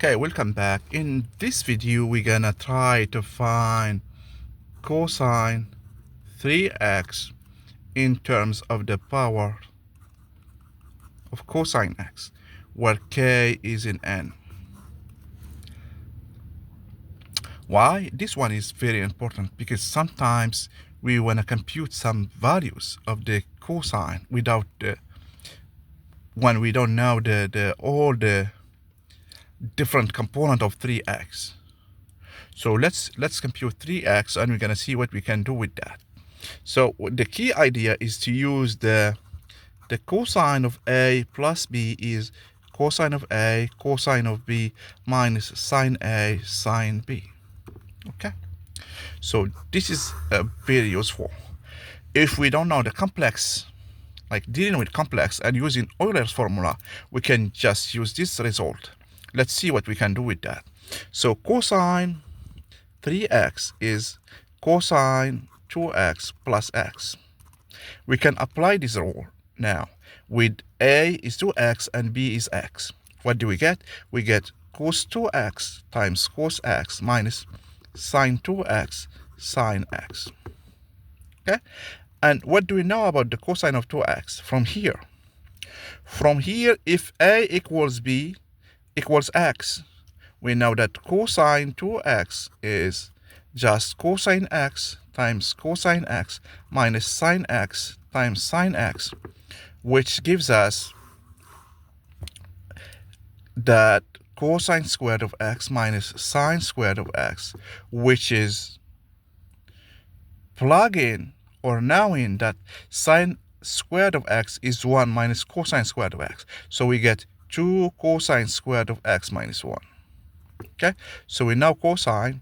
Okay, welcome back. In this video, we're gonna try to find cosine 3x in terms of the power of cosine x, where k is in n. Why? This one is very important because sometimes we wanna compute some values of the cosine without when we don't know all the different component of 3x. So let's compute 3x and we're gonna see what we can do with that. So the key idea is to use the cosine of a plus b is cosine of a cosine of b minus sine a sine b. Okay, so this is very useful. If we don't know the complex, like dealing with complex and using Euler's formula, we can just use this result. Let's see what we can do with that. So cosine 3x is cosine 2x plus x. We can apply this rule now with a is 2x and b is x. What do we get? We get cos 2x times cos x minus sine 2x sine x. Okay? And what do we know about the cosine of 2x from here? From here, if a equals b equals x, we know that cosine 2x is just cosine x times cosine x minus sine x times sine x, which gives us that cosine squared of x minus sine squared of x, which is plug in or knowing that sine squared of x is 1 minus cosine squared of x. So we get 2 cosine squared of x minus 1. Okay, so we know cosine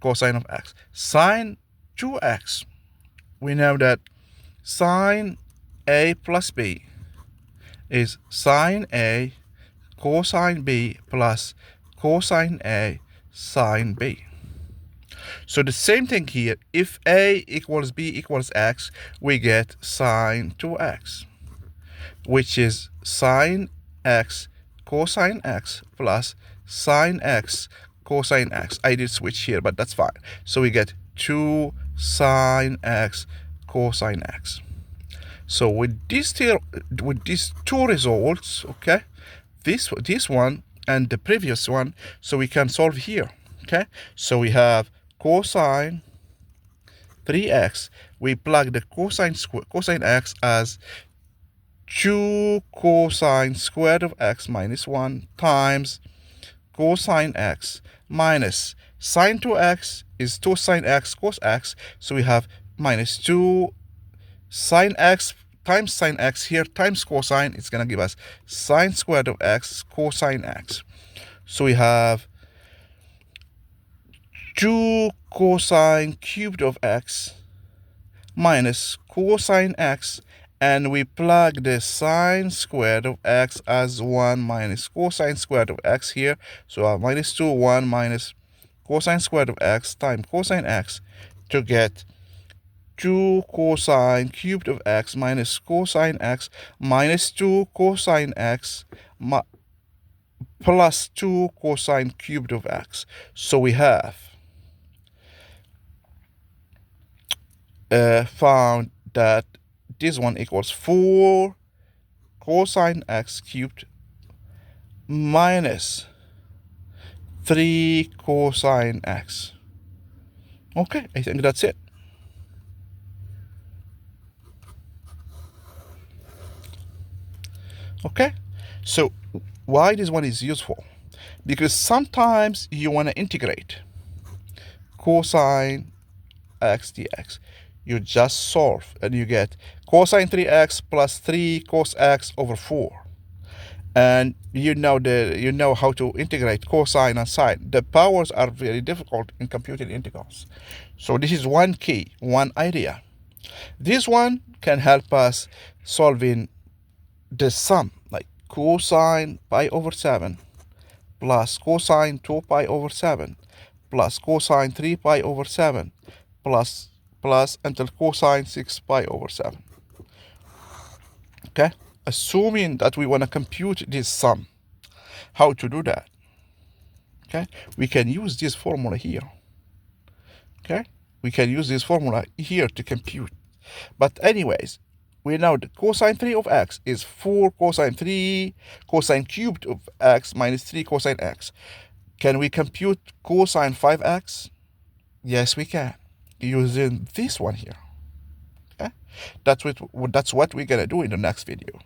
of x. Sine 2x, we know that sine a plus b is sine a cosine b plus cosine a sine b. So the same thing here, if a equals b equals x, we get sine 2x, which is sine x cosine x plus sine x cosine x. I did switch here, but that's fine. So we get 2 sine x cosine x. So with these two results, okay, this one and the previous one, so we can solve here. Okay, so we have cosine 3x. We plug the cosine x as 2 cosine squared of x minus 1 times cosine x minus sine 2x is 2 sine x cos x. So we have minus 2 sine x times sine x here times cosine. It's going to give us sine squared of x cosine x. So we have 2 cosine cubed of x minus cosine x, and we plug the sine squared of x as 1 minus cosine squared of x here. So minus 2, 1 minus cosine squared of x times cosine x to get 2 cosine cubed of x minus cosine x minus 2 cosine x plus 2 cosine cubed of x. So we have found that this one equals 4 cosine x cubed minus 3 cosine x. Okay, I think that's it. Okay, so why this one is useful? Because sometimes you want to integrate cosine x dx. You just solve and you get cosine 3x plus 3 cos x over 4. And you know how to integrate cosine and sine. The powers are very difficult in computing integrals. So this is one key, one idea. This one can help us solving the sum, like cosine pi over 7 plus cosine 2 pi over 7 plus cosine 3 pi over 7 plus until cosine 6 pi over 7. Okay, assuming that we want to compute this sum. How to do that? Okay, we can use this formula here. Okay, we can use this formula here to compute. But anyways, we know the cosine 3 of x is 4 cosine 3 cosine cubed of x minus 3 cosine x. Can we compute cosine 5x? Yes, we can, using this one here. Okay, that's what we're gonna do in the next video.